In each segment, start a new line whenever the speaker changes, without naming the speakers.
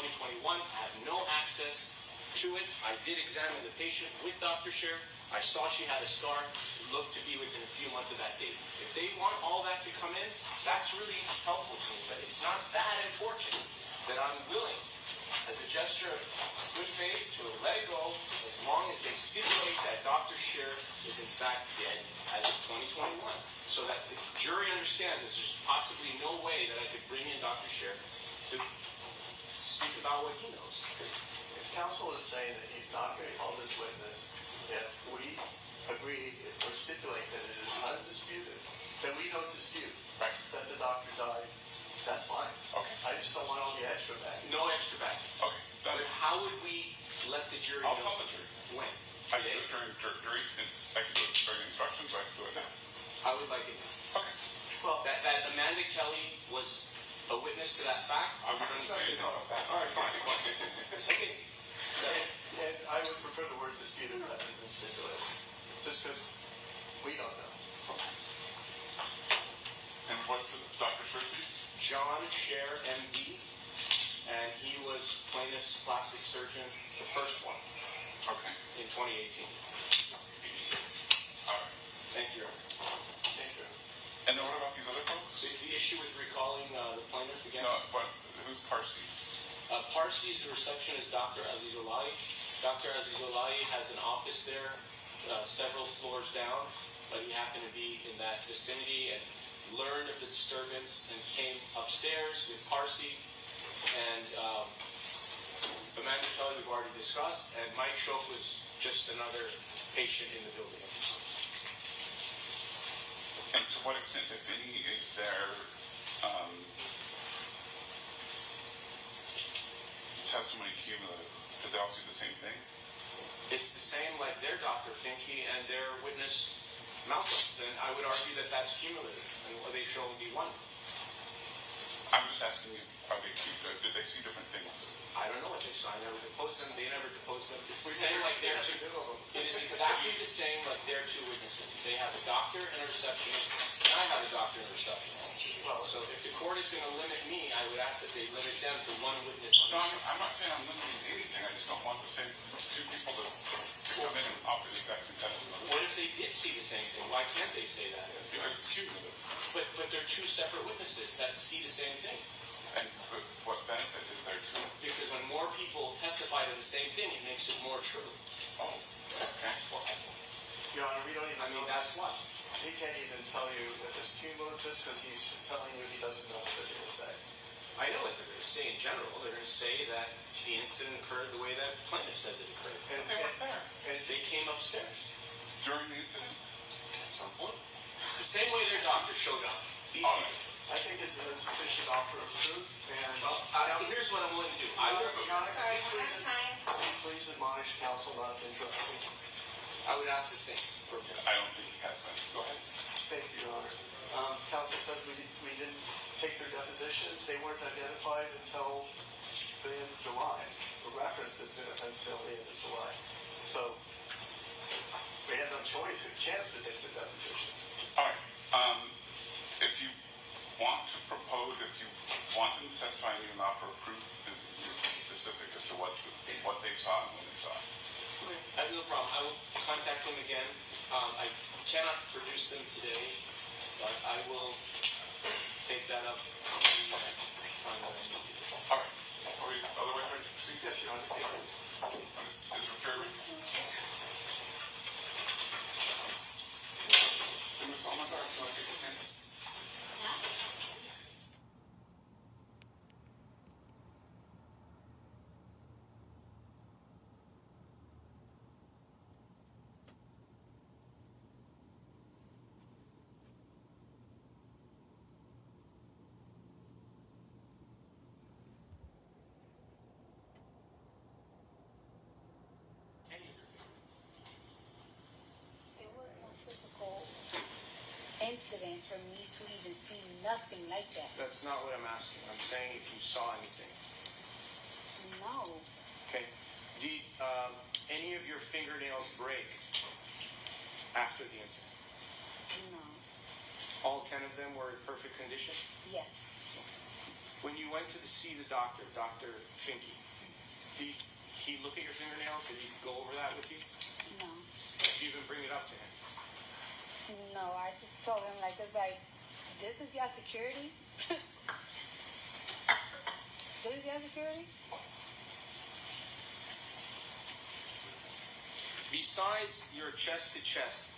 2021. I have no access to it. I did examine the patient with Dr. Scher. I saw she had a scar. It looked to be within a few months of that date. If they want all that to come in, that's really helpful to me. But it's not that important that I'm willing, as a gesture of good faith, to let it go as long as they stipulate that Dr. Scher is in fact dead as of 2021. So that the jury understands that there's possibly no way that I could bring in Dr. Scher to speak about what he knows.
If counsel is saying that he's not going to call this witness, if we agree or stipulate that it is undisputed, then we don't dispute that the doctor died, that's fine. Okay. I just don't want all the extra back.
No extra back.
Okay.
But how would we let the jury
I'll
know?
tell the jury.
When?
I can do it during I can do it during instructions, or I can do it now.
I would like it.
Okay.
Well, that Amanda Kelly was a witness to that fact.
I'm not going to say no about that.
All right, fine. Okay.
And I would prefer the word disputed rather than stipulated, just because we don't know.
Okay. And what's Dr. Scher's name?
John Scher, MD, and he was plaintiff's plastic surgeon, the first one.
Okay.
In 2018.
All right.
Thank you.
Thank you.
And then what about these other folks?
The issue with recalling the plaintiff again?
No, but who's Parsi?
Parsi's receptionist, Dr. Azizulai. Dr. Azizulai has an office there, several floors down, but he happened to be in that vicinity and learned of the disturbance and came upstairs with Parsi and Amanda Kelly we've already discussed, and Mike Schoch was just another patient in the building.
And to what extent, if any, is there testimony cumulative? Did they all see the same thing?
It's the same like their Dr. Finke and their witness Malcolm. Then I would argue that that's cumulative, and what they show would be one.
I'm just asking you, did they see different things?
I don't know what they saw. I never deposed them. They never deposed them. It's the same like their two. It is exactly the same like their two witnesses. They have a doctor and a receptionist, and I have a doctor and a receptionist. Well, so if the court is going to limit me, I would ask that they limit them to one witness.
No, I'm not saying I'm limiting anything. I just don't want the same two people to come in and offer the exact same testimony.
What if they did see the same thing? Why can't they say that?
Because it's cumulative.
But they're two separate witnesses that see the same thing.
And what benefit is there to it?
Because when more people testify to the same thing, it makes it more true.
Oh, okay.
Your Honor, we don't even know.
That's why.
He can't even tell you if it's cumulative because he's telling you he doesn't know what they're going to say.
I know what they're going to say in general. They're going to say that the incident occurred the way that plaintiff says it occurred.
And they weren't there.
And they came upstairs.
During the incident?
At some point. The same way their doctor showed up.
I think it's an insufficient offer of proof. And
here's what I'm willing to do. I will.
Sorry,
please admonish counsel not to interrupt me.
I would ask the same.
I don't think he has been. Go ahead.
Thank you, Your Honor. Counsel says we didn't take their depositions. They weren't identified until the end of July, or referenced until the end of July. So we had no choice, a chance to take the depositions.
All right. If you want to propose, if you want them to testify and even offer proof, and specific as to what they saw and when they saw it.
Okay. I have no problem. I will contact them again. I cannot produce them today, but I will take that up on the time that I need to do.
All right. Are we otherwise ready to proceed?
Yes, Your Honor.
Is there Chairman? Ms. Almanzar, do you want to take the stand?
Incident for me to even see nothing like that.
That's not what I'm asking. I'm saying if you saw anything.
No.
Okay. Did any of your fingernails break after the incident?
No.
All 10 of them were in perfect condition?
Yes.
When you went to see the doctor, Dr. Finke, did he look at your fingernails? Did he go over that with you?
No.
Did you even bring it up to him?
No, I just told him, like, it's like, this is your security? This is your security?
Besides your chest-to-chest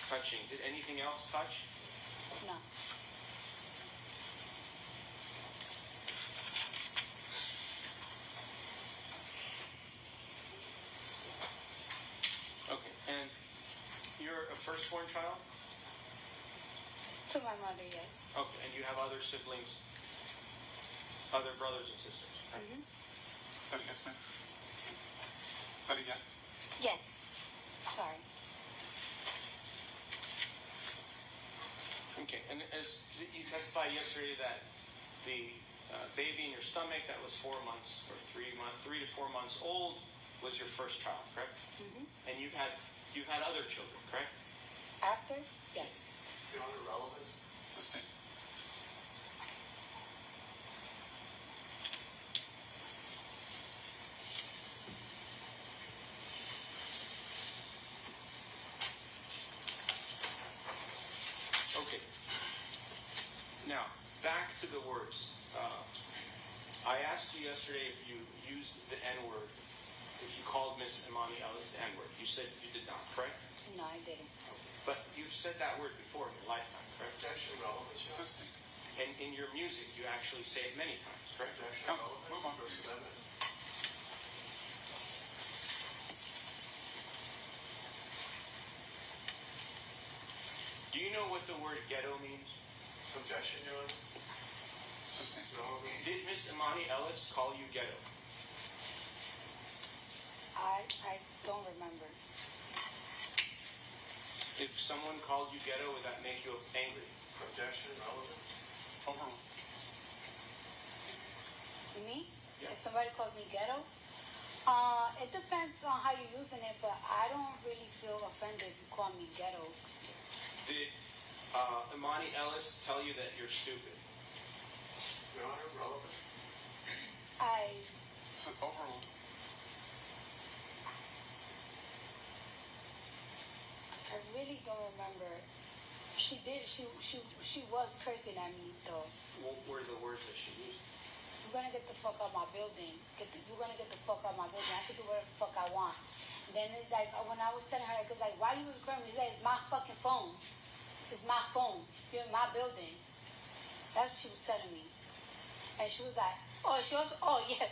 touching, did anything else touch?
No.
Okay, and you're a firstborn child?
To my mother, yes.
Okay, and you have other siblings, other brothers and sisters?
Mm-hmm.
Is that a yes, ma'am? Is that a yes?
Yes. Sorry.
Okay, and as you testified yesterday that the baby in your stomach that was 4 months or 3 to 4 months old was your first child, correct?
Mm-hmm.
And you've had other children, correct?
After? Yes.
Your Honor, relevance.
Sustained.
Okay. Now, back to the words. I asked you yesterday if you used the N-word, if you called Miss Imani Ellis the N-word. You said you did not, correct?
No, I didn't.
But you've said that word before in your lifetime, correct?
Objection, relevance. Your Honor.
Sustained.
And in your music, you actually say it many times, correct?
Objection,
Counsel,
relevance.
move on.
First Amendment.
Do you know what the word ghetto means?
Objection, Your Honor.
Sustained.
Relevance.
Did Miss Imani Ellis call you ghetto?
I don't remember.
If someone called you ghetto, would that make you angry?
Objection, relevance.
Overruled.
Me?
Yeah.
If somebody calls me ghetto? It depends on how you're using it, but I don't really feel offended if you call me ghetto.
Did Imani Ellis tell you that you're stupid?
Your Honor, relevance.
Overruled.
I really don't remember. She did. She was cursing at me though.
What were the words that she used?
You're gonna get the fuck out my building. You're gonna get the fuck out my building. I can do whatever the fuck I want. Then it's like when I was telling her, like, it's like, why you was recording me? She said, it's my fucking phone. It's my phone. You're in my building. That's what she was telling me. And she was like, yeah.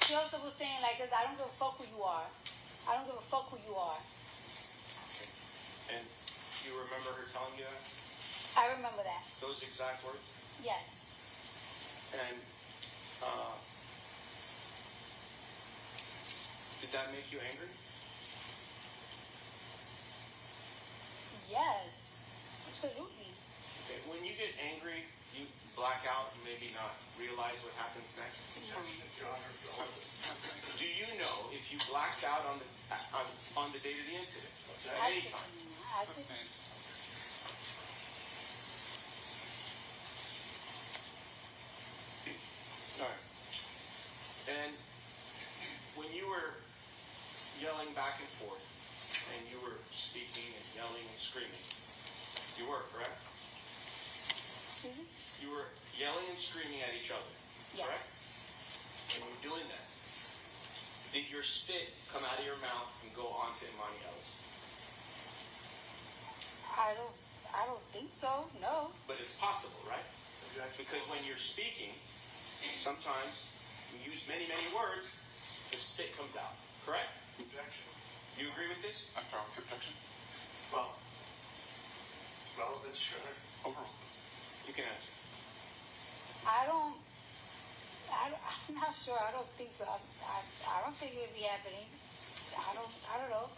She also was saying, like, cause I don't give a fuck who you are. I don't give a fuck who you are.
And you remember her telling you that?
I remember that.
Those exact words?
Yes.
And did that make you angry?
Yes. Absolutely.
Okay. When you get angry, you black out and maybe not realize what happens next.
Objection, Your Honor, relevance.
Do you know if you blacked out on the date of the incident? At
I
any
think-
time?
I think-
Sustained.
All right. And when you were yelling back and forth, and you were speaking and yelling and screaming, you were, correct?
Excuse me?
You were yelling and screaming at each other,
Yes.
correct? And you were doing that. Did your spit come out of your mouth and go onto Imani Ellis?
I don't think so. No.
But it's possible, right?
Objection.
Because when you're speaking, sometimes you use many, many words, the spit comes out, correct?
Objection.
You agree with this?
I'm sorry, what's the objection?
Well, relevance, Your Honor.
Overruled.
You can answer.
I'm not sure. I don't think so. I don't think it'd be happening. I don't know.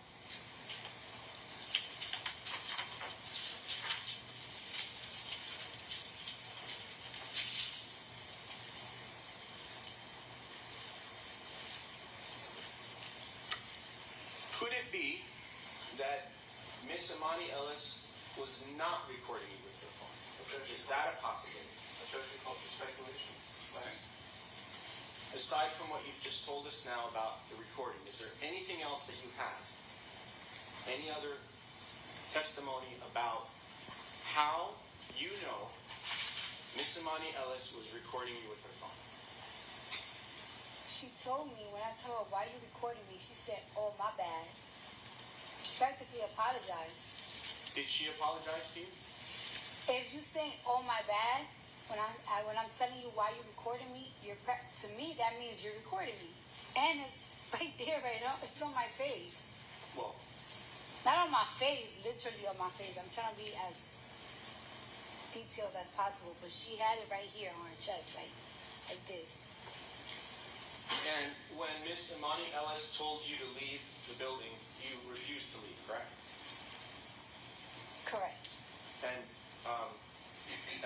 Could it be that Miss Imani Ellis was not recording you with her phone?
Objection.
Is that a possibility?
judgment call for speculation.
Sustained.
Aside from what you've just told us now about the recording, is there anything else that you have? Any other testimony about how you know Miss Imani Ellis was recording you with her phone?
She told me, when I told her, why are you recording me? She said, oh, my bad. She practically apologized.
Did she apologize to you?
If you say, oh, my bad, when I'm telling you why you're recording me, to me, that means you're recording me. And it's right there, right up. It's on my face.
Well,
Not on my face, literally on my face. I'm trying to be as detailed as possible, but she had it right here on her chest, like this.
and when Miss Imani Ellis told you to leave the building, you refused to leave, correct?
Correct.
And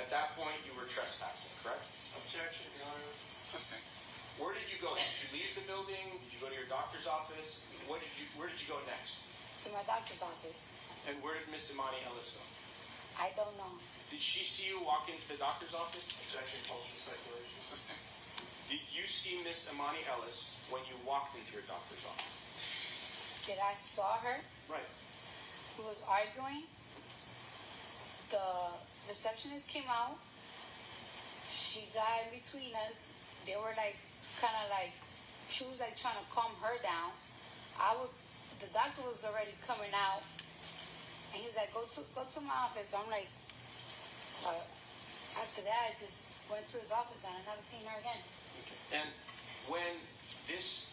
at that point, you were trespassing, correct?
Objection, Your Honor.
Sustained.
Where did you go? Did you leave the building? Did you go to your doctor's office? Where did you go next?
To my doctor's office.
And where did Miss Imani Ellis go?
I don't know.
Did she see you walk into the doctor's office?
Objection, call for speculation.
Sustained.
Did you see Miss Imani Ellis when you walked into your doctor's office?
Did I saw her?
Right.
Who was arguing? The receptionist came out. She got in between us. They were like, kind of like, she was like trying to calm her down. The doctor was already coming out. And he was like, go to my office. So I'm like, after that, I just went to his office and I never seen her again.
And when this,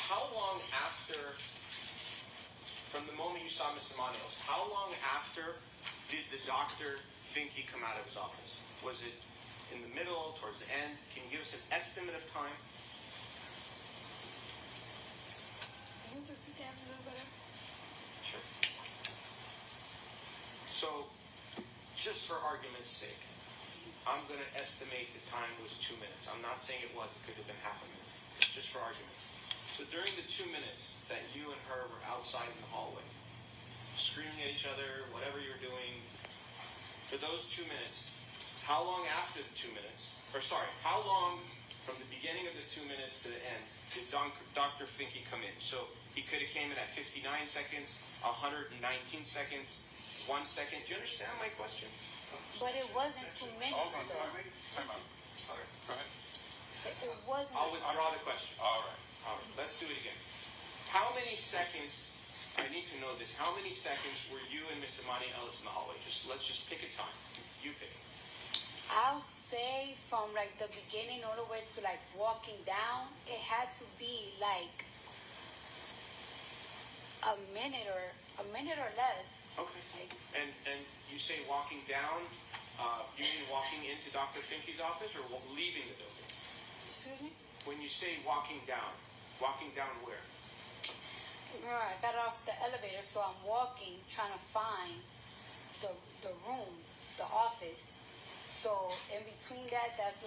how long after, from the moment you saw Miss Imani Ellis, how long after did the doctor think he come out of his office? Was it in the middle, towards the end? Can you give us an estimate of time?
Can you repeat that a little better?
Sure. So, just for argument's sake, I'm going to estimate the time was 2 minutes. I'm not saying it was. It could have been half a minute. Just for argument. So during the 2 minutes that you and her were outside in the hallway, screaming at each other, whatever you were doing, for those 2 minutes, how long after the 2 minutes, how long from the beginning of the 2 minutes to the end did Dr. Finke come in? So he could have came in at 59 seconds, 119 seconds, 1 second. Do you understand my question?
But it wasn't 2 minutes, though.
Time out. Sorry. Go ahead.
It wasn't.
I'll withdraw the question.
All right.
All right, let's do it again. How many seconds, I need to know this, how many seconds were you and Miss Imani Ellis in the hallway? Let's just pick a time. You pick.
I'll say from like the beginning all the way to like walking down, it had to be like a minute or less.
Okay.
Like,
And you say walking down, you mean walking into Dr. Finke's office or leaving the building?
excuse me?
When you say walking down where?
Remember, I got off the elevator, so I'm walking, trying to find the room, the office. So in between that was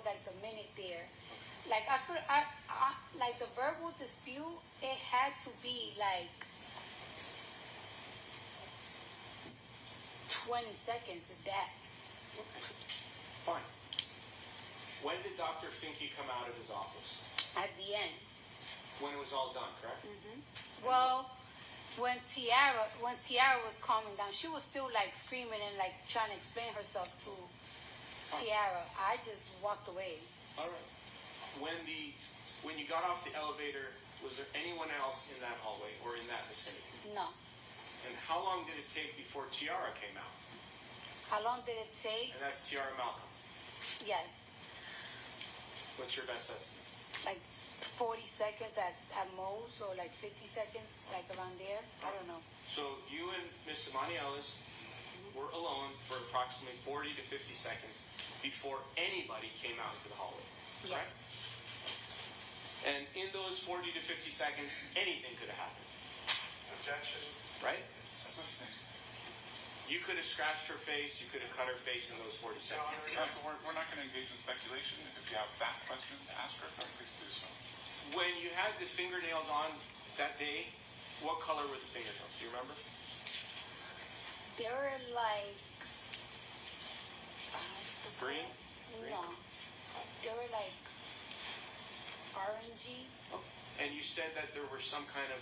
like the minute there. Like I like the verbal dispute, it had to be like 20 seconds of that.
Okay. Fine. When did Dr. Finke come out of his office?
At the end.
When it was all done, correct?
Well, when Tiara was calming down, she was still like screaming and like trying to explain herself to Tiara. I just walked away.
All right. When you got off the elevator, was there anyone else in that hallway or in that vicinity?
No.
And how long did it take before Tiara came out?
How long did it take?
And that's Tiara Malcolm.
Yes.
What's your best estimate?
Like 40 seconds at most, or like 50 seconds, like around there. I don't know.
So you and Miss Imani Ellis were alone for approximately 40 to 50 seconds before anybody came out into the hallway, correct?
Yes.
And in those 40 to 50 seconds, anything could have happened,
Objection.
right?
Sustained.
You could have scratched her face, you could have cut her face in those 40 seconds.
Counsel, we're not going to engage in speculation. If you have fact questions, ask her. Please do so.
When you had the fingernails on that day, what color were the fingernails? Do you remember?
They were like
Green?
no, they were like orangey.
And you said that there were some kind of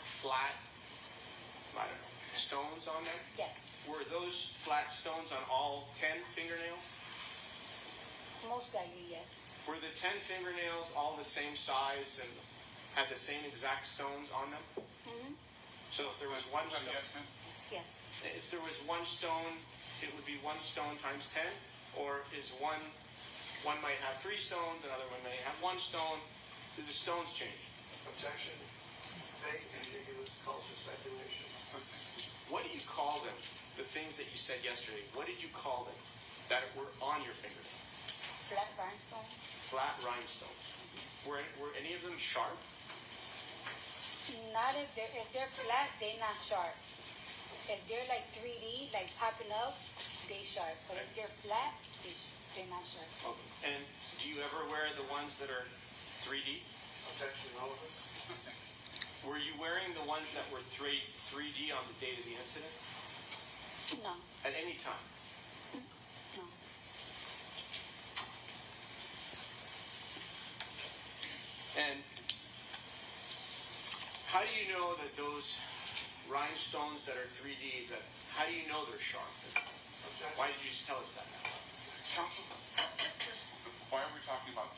flat, I don't know, stones on them?
Yes,
Were those flat stones on all 10 fingernails?
most likely yes.
Were the 10 fingernails all the same size and had the same exact stones on them?
Mm-hmm.
So if there was one stone,
Yes, ma'am?
Yes.
if there was one stone, it would be one stone times 10? Or is one might have 3 stones, another one may have 1 stone? Do the stones change?
Objection. Vague, ambiguous, calls for speculation.
Assisting.
What do you call them? The things that you said yesterday, what did you call them that were on your fingernail?
Flat rhinestone.
Flat rhinestones. Were any of them sharp?
Not if they're flat, they're not sharp. If they're like 3D, like popping up, they sharp. But if they're flat, they're not sharp.
Okay. And do you ever wear the ones that are 3D?
Objection, relevant.
Assisting.
Were you wearing the ones that were 3D on the date of the incident?
No,
At any time?
no.
And how do you know that those rhinestones that are 3D, how do you know they're sharp?
Objection.
Why did you just tell us that now?
Counsel, why are we talking about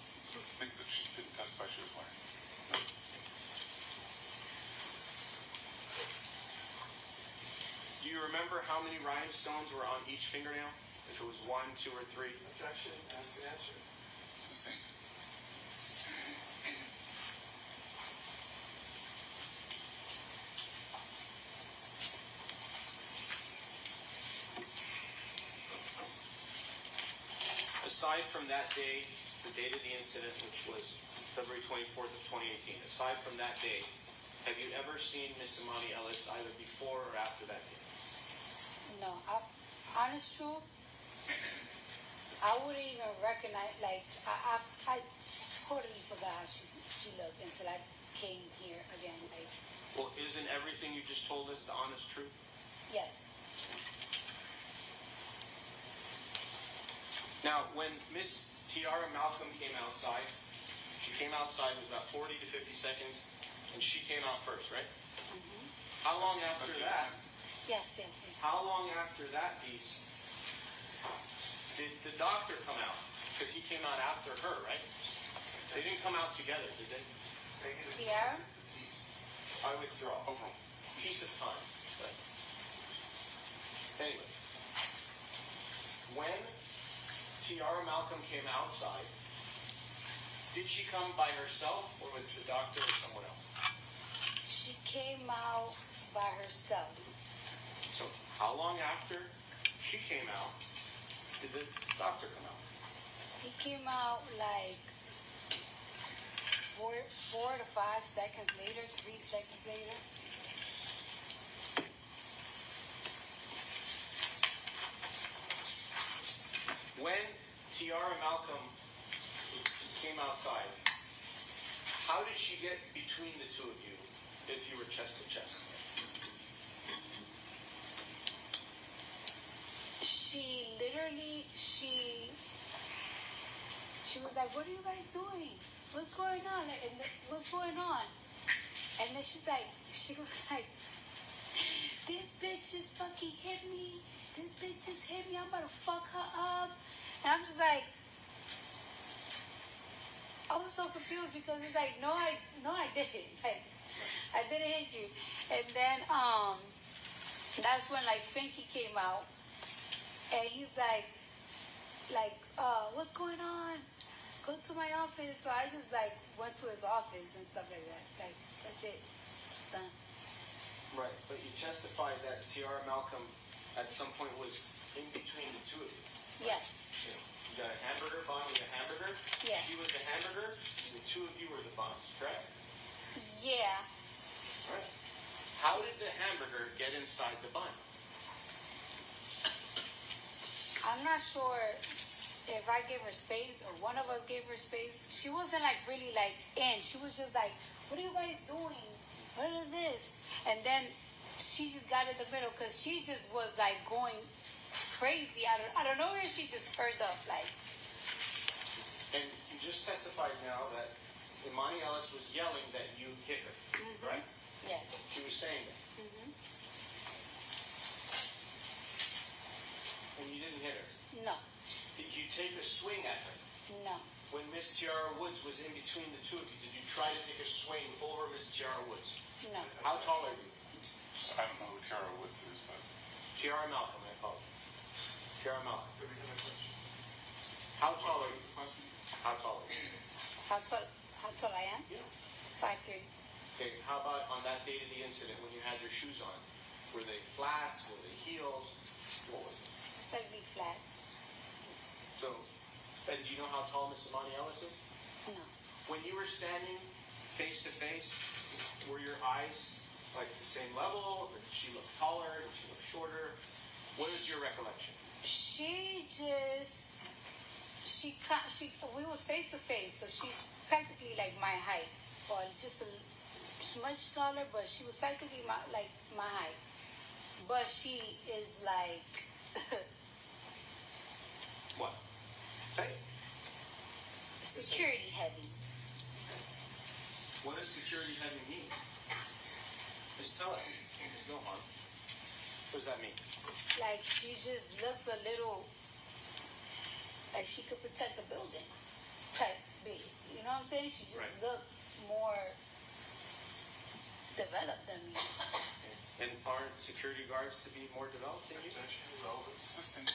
things that she didn't testify she was wearing?
Do you remember how many rhinestones were on each fingernail? If it was 1, 2, or 3?
Objection, ask the answer.
Sustained.
Aside from that day, the date of the incident, which was February 24th of 2018, aside from that day, have you ever seen Miss Imani Ellis either before or after that day?
No, honest truth, I wouldn't even recognize. Like I totally forgot how she looked until I came here again. Like
Well, isn't everything you just told us the honest truth?
yes,
Now, when Miss Tiara Malcolm came outside, she came outside with about 40 to 50 seconds, and she came out first, right? How long after that?
yes.
How long after that piece did the doctor come out? Because he came out after her, right? They didn't come out together, did they?
Negative.
Tiara?
Peace.
I withdraw.
Overall.
Piece of time. But anyway, when Tiara Malcolm came outside, did she come by herself or with the doctor or someone else?
She came out by herself.
So how long after she came out did the doctor come out?
He came out like 4 to 5 seconds later, 3 seconds later.
When Tiara Malcolm came outside, how did she get between the two of you if you were chest to chest?
She literally, she was like, "What are you guys doing? What's going on? What's going on?" And then she was like, "This bitch just fucking hit me. This bitch just hit me. I'm about to fuck her up." And I'm just like, I was so confused because it's like, no, I didn't. Like, I didn't hit you. And then, that's when like Finky came out, and he's like, what's going on? Go to my office. So I just like went to his office and stuff like that. Like, that's it. It's done.
Right, but you testified that Tiara Malcolm at some point was in between the two of you.
Yes.
You got a hamburger bun with a hamburger.
Yeah.
She was the hamburger, and the two of you were the buns, correct?
Yeah.
Right. How did the hamburger get inside the bun?
I'm not sure if I gave her space or one of us gave her space. She wasn't like really like in. She was just like, "What are you guys doing? What is this?" And then she just got in the middle because she just was like going crazy. I don't know where she just turned up like.
And you just testified now that Imani Ellis was yelling that you hit her, right?
Yes.
She was saying that. And you didn't hit her.
No.
Did you take a swing at her?
No.
When Miss Tiara Woods was in between the two of you, did you try to take a swing over Miss Tiara Woods?
No.
How tall are you?
So I don't know who Tiara Woods is, but
Tiara Malcolm, I apologize. Tiara Malcolm.
Do we have a question?
How tall are
what
you?
was the question?
How tall are you?
How tall I am?
Yeah.
5'3".
Okay, how about on that date of the incident when you had your shoes on? Were they flats? Were they heels? What was it?
Slightly flats.
So, and do you know how tall Miss Imani Ellis is?
No.
When you were standing face to face, were your eyes like the same level? Or did she look taller? Did she look shorter? What is your recollection?
We was face to face, so she's practically like my height, or just much taller, but she was practically like my height. But she is like
What? Say it.
security heavy.
What does security heavy mean? Just tell us. There's no harm. What does that mean?
Like she just looks a little like she could protect the building type big. You know what I'm saying? She just
Right.
looked more developed than me.
And aren't security guards to be more developed than you?
Potentially relevant.
Assistant